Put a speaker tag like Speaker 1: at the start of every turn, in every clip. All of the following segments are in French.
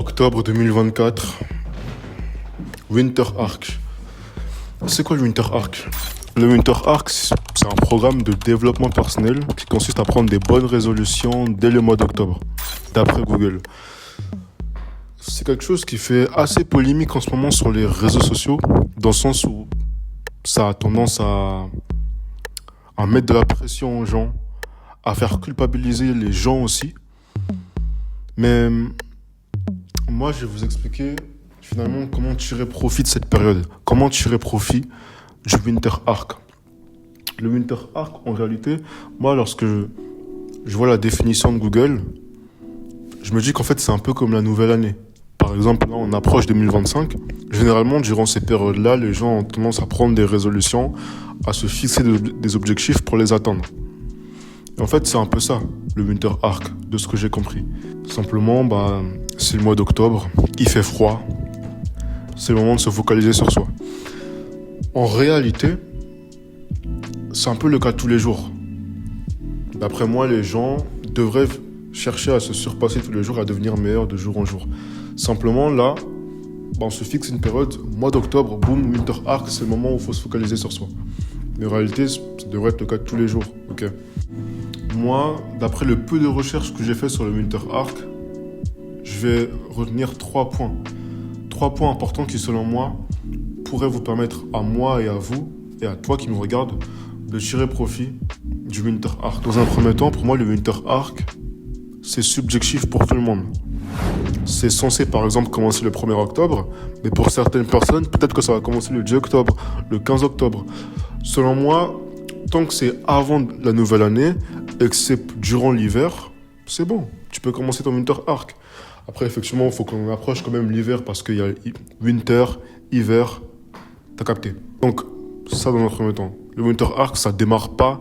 Speaker 1: Octobre 2024, Winter Arc. C'est quoi le Winter Arc? Le Winter Arc, c'est un programme de développement personnel qui consiste à prendre des bonnes résolutions dès le mois d'octobre, d'après Google. C'est quelque chose qui fait assez polémique en ce moment sur les réseaux sociaux, dans le sens où ça a tendance à mettre de la pression aux gens, à faire culpabiliser les gens aussi. Mais moi, je vais vous expliquer finalement comment tirer profit de cette période, comment tirer profit du Winter Arc. Le Winter Arc, en réalité, moi, lorsque je vois la définition de Google, je me dis qu'en fait, c'est un peu comme la nouvelle année. Par exemple, là, on approche 2025. Généralement, durant ces périodes-là, les gens ont tendance à prendre des résolutions, à se fixer des objectifs pour les atteindre. Et en fait, c'est un peu ça, le Winter Arc, de ce que j'ai compris. Simplement, c'est le mois d'octobre, il fait froid, c'est le moment de se focaliser sur soi. En réalité, c'est un peu le cas de tous les jours. D'après moi, les gens devraient chercher à se surpasser tous les jours, à devenir meilleurs de jour en jour. Simplement, là, on se fixe une période, mois d'octobre, boum, Winter Arc, c'est le moment où il faut se focaliser sur soi. Mais en réalité, ça devrait être le cas de tous les jours, ok. Moi, d'après le peu de recherches que j'ai fait sur le Winter Arc, je vais retenir 3 points. 3 points importants qui, selon moi, pourraient vous permettre à moi et à vous, et à toi qui me regarde, de tirer profit du Winter Arc. Dans un premier temps, pour moi, le Winter Arc, c'est subjectif pour tout le monde. C'est censé, par exemple, commencer le 1er octobre, mais pour certaines personnes, peut-être que ça va commencer le 10 octobre, le 15 octobre. Selon moi, tant que c'est avant la nouvelle année et que c'est durant l'hiver, c'est bon. Tu peux commencer ton Winter Arc. Après, effectivement, il faut qu'on approche quand même l'hiver parce qu'il y a winter, hiver, t'as capté. Donc, ça dans un premier temps. Le Winter Arc, ça démarre pas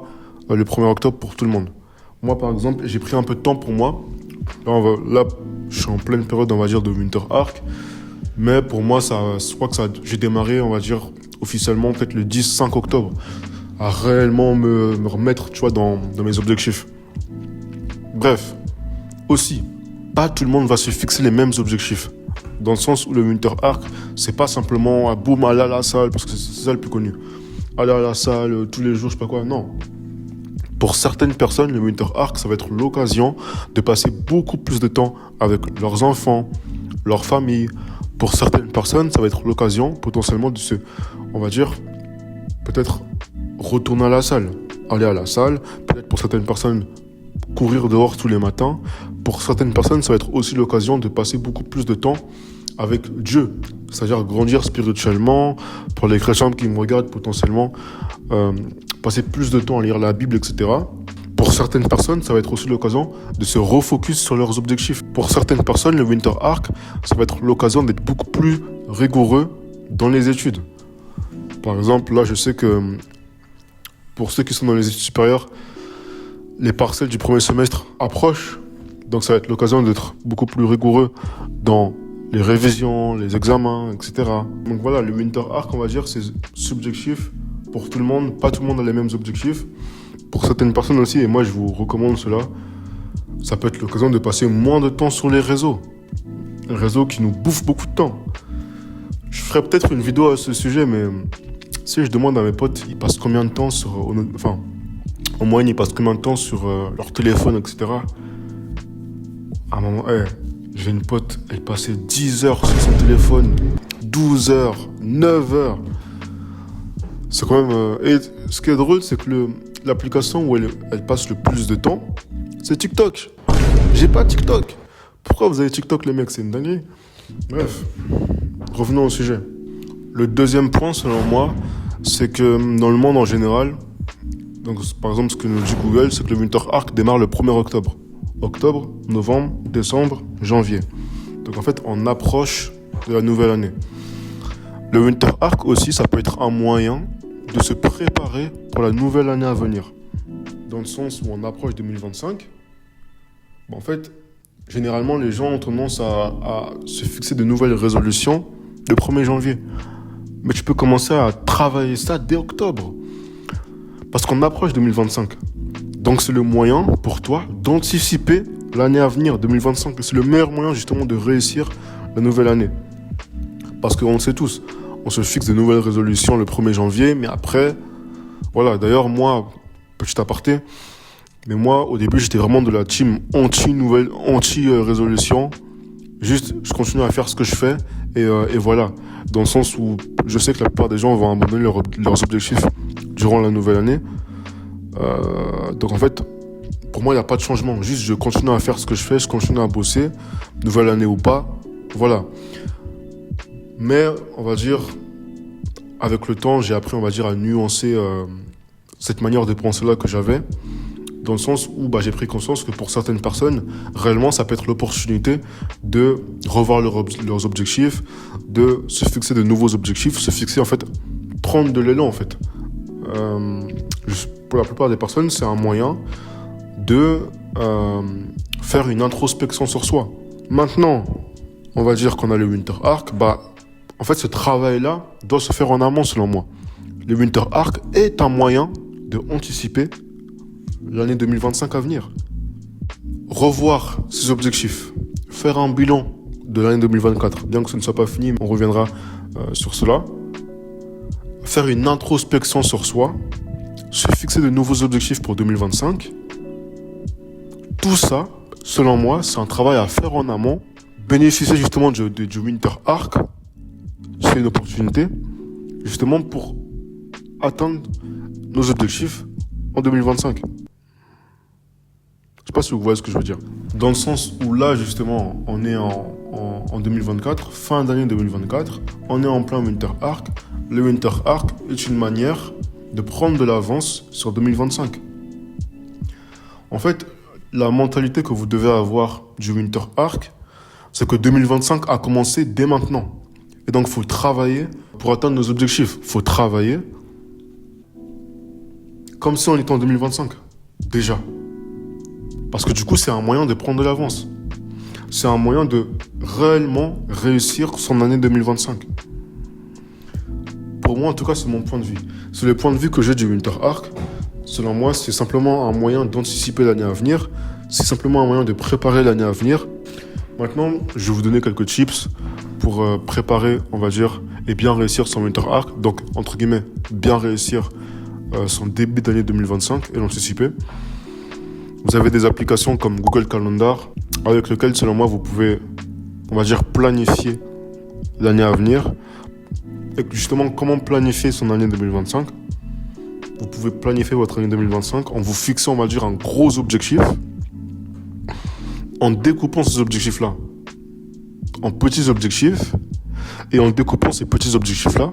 Speaker 1: le 1er octobre pour tout le monde. Moi, par exemple, j'ai pris un peu de temps pour moi. Là, je suis en pleine période, on va dire, de Winter Arc. Mais pour moi, je crois que j'ai démarré, on va dire, officiellement, peut-être le 10-5 octobre, à réellement me remettre, tu vois, dans mes objectifs. Bref, aussi, pas tout le monde va se fixer les mêmes objectifs. Dans le sens où le Winter Arc, c'est pas simplement boum, aller à la salle, parce que c'est ça le plus connu. Aller à la salle tous les jours, je sais pas quoi, non. Pour certaines personnes, le Winter Arc, ça va être l'occasion de passer beaucoup plus de temps avec leurs enfants, leur famille. Pour certaines personnes, ça va être l'occasion potentiellement de on va dire, peut-être retourner à la salle. Aller à la salle, peut-être pour certaines personnes, courir dehors tous les matins. Pour certaines personnes, ça va être aussi l'occasion de passer beaucoup plus de temps avec Dieu. C'est-à-dire grandir spirituellement. Pour les chrétiens qui me regardent potentiellement, passer plus de temps à lire la Bible, etc. Pour certaines personnes, ça va être aussi l'occasion de se refocus sur leurs objectifs. Pour certaines personnes, le Winter Arc, ça va être l'occasion d'être beaucoup plus rigoureux dans les études. Par exemple, là, je sais que pour ceux qui sont dans les études supérieures, les partiels du premier semestre approchent. Donc, ça va être l'occasion d'être beaucoup plus rigoureux dans les révisions, les examens, etc. Donc voilà, le Winter Arc, on va dire, c'est subjectif pour tout le monde. Pas tout le monde a les mêmes objectifs. Pour certaines personnes aussi, et moi je vous recommande cela, ça peut être l'occasion de passer moins de temps sur les réseaux. Les réseaux qui nous bouffent beaucoup de temps. Je ferai peut-être une vidéo à ce sujet, mais si je demande à mes potes, ils passent combien de temps en moyenne, ils passent combien de temps sur leur téléphone, etc. À un moment, j'ai une pote, elle passait 10 heures sur son téléphone, 12 heures, 9 heures. C'est quand même... Et ce qui est drôle, c'est que l'application où elle passe le plus de temps, c'est TikTok. J'ai pas TikTok. Pourquoi vous avez TikTok, les mecs? C'est une dinguerie. Bref, revenons au sujet. Le deuxième point, selon moi, c'est que dans le monde en général, donc par exemple, ce que nous dit Google, c'est que le Winter Arc démarre le 1er octobre. Octobre, novembre, décembre, janvier. Donc en fait, on approche de la nouvelle année. Le Winter Arc aussi, ça peut être un moyen de se préparer pour la nouvelle année à venir. Dans le sens où on approche 2025, en fait, généralement, les gens ont tendance à se fixer de nouvelles résolutions le 1er janvier. Mais tu peux commencer à travailler ça dès octobre. Parce qu'on approche 2025. Donc c'est le moyen pour toi d'anticiper l'année à venir, 2025. C'est le meilleur moyen justement de réussir la nouvelle année. Parce qu'on le sait tous, on se fixe de nouvelles résolutions le 1er janvier, mais après, voilà. D'ailleurs, moi, petit aparté, mais moi, au début, j'étais vraiment de la team anti-résolution. Juste, je continue à faire ce que je fais, et voilà. Dans le sens où je sais que la plupart des gens vont abandonner leurs objectifs durant la nouvelle année. Donc en fait, pour moi, il n'y a pas de changement. Juste, je continue à faire ce que je fais, je continue à bosser, nouvelle année ou pas, voilà. Mais, on va dire, avec le temps, j'ai appris, on va dire, à nuancer cette manière de penser-là que j'avais, dans le sens où j'ai pris conscience que pour certaines personnes, réellement, ça peut être l'opportunité de revoir leurs objectifs, de se fixer de nouveaux objectifs, se fixer, en fait, prendre de l'élan, en fait. Pour la plupart des personnes, c'est un moyen de faire une introspection sur soi. Maintenant, on va dire qu'on a le Winter Arc, en fait, ce travail-là doit se faire en amont, selon moi. Le Winter Arc est un moyen de anticiper l'année 2025 à venir. Revoir ses objectifs, faire un bilan de l'année 2024, bien que ce ne soit pas fini, on reviendra sur cela. Faire une introspection sur soi, se fixer de nouveaux objectifs pour 2025. Tout ça, selon moi, c'est un travail à faire en amont. Bénéficier justement du Winter Arc, c'est une opportunité justement pour atteindre nos objectifs en 2025. Je sais pas si vous voyez ce que je veux dire. Dans le sens où là, justement, on est en 2024, fin d'année 2024, on est en plein Winter Arc. Le Winter Arc est une manière de prendre de l'avance sur 2025. En fait, la mentalité que vous devez avoir du Winter Arc, c'est que 2025 a commencé dès maintenant. Et donc, il faut travailler pour atteindre nos objectifs. Il faut travailler comme si on était en 2025, déjà. Parce que du coup, c'est un moyen de prendre de l'avance. C'est un moyen de réellement réussir son année 2025. Pour moi, en tout cas, c'est mon point de vue. C'est le point de vue que j'ai du Winter Arc. Selon moi, c'est simplement un moyen d'anticiper l'année à venir. C'est simplement un moyen de préparer l'année à venir. Maintenant, je vais vous donner quelques tips pour préparer, on va dire, et bien réussir son Winter Arc. Donc, entre guillemets, bien réussir son début d'année 2025 et l'anticiper. Vous avez des applications comme Google Calendar avec lesquelles, selon moi, vous pouvez, on va dire, planifier l'année à venir. Et justement, comment planifier son année 2025 ? Vous pouvez planifier votre année 2025 en vous fixant, on va dire, un gros objectif, en découpant ces objectifs-là en petits objectifs et en découpant ces petits objectifs-là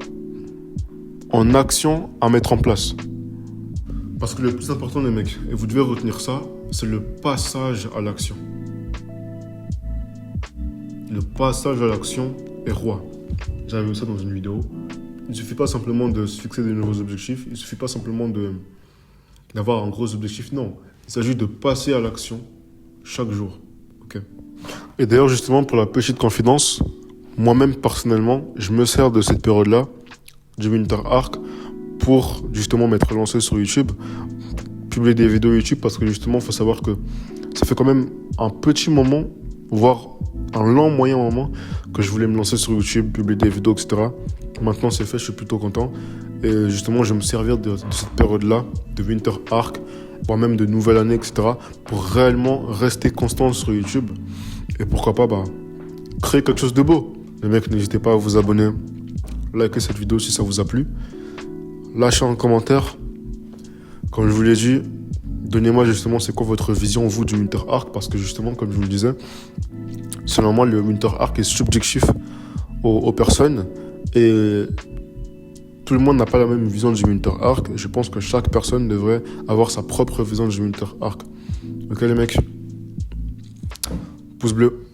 Speaker 1: en actions à mettre en place. Parce que le plus important, les mecs, et vous devez retenir ça, c'est le passage à l'action. Le passage à l'action est roi. J'avais vu ça dans une vidéo. Il ne suffit pas simplement de se fixer de nouveaux objectifs. Il ne suffit pas simplement d'avoir un gros objectif. Non, il s'agit de passer à l'action chaque jour. Okay. Et d'ailleurs, justement, pour la petite confidence, moi-même, personnellement, je me sers de cette période-là, du Winter Arc, pour justement m'être lancé sur YouTube, publier des vidéos YouTube, parce que justement, il faut savoir que ça fait quand même un petit moment, voire un long moyen moment, que je voulais me lancer sur YouTube, publier des vidéos, etc. Maintenant, c'est fait, je suis plutôt content. Et justement, je vais me servir de cette période-là, de Winter Arc, voire même de nouvelle année, etc., pour réellement rester constant sur YouTube. Et pourquoi pas, créer quelque chose de beau. Les mecs, n'hésitez pas à vous abonner, liker cette vidéo si ça vous a plu. Lâchez un commentaire. Comme je vous l'ai dit, donnez-moi justement c'est quoi votre vision, vous, du Winter Arc, parce que justement, comme je vous le disais, selon moi, le Winter Arc est subjectif aux personnes, et tout le monde n'a pas la même vision du Winter Arc. Je pense que chaque personne devrait avoir sa propre vision du Winter Arc. Ok les mecs, pouce bleu.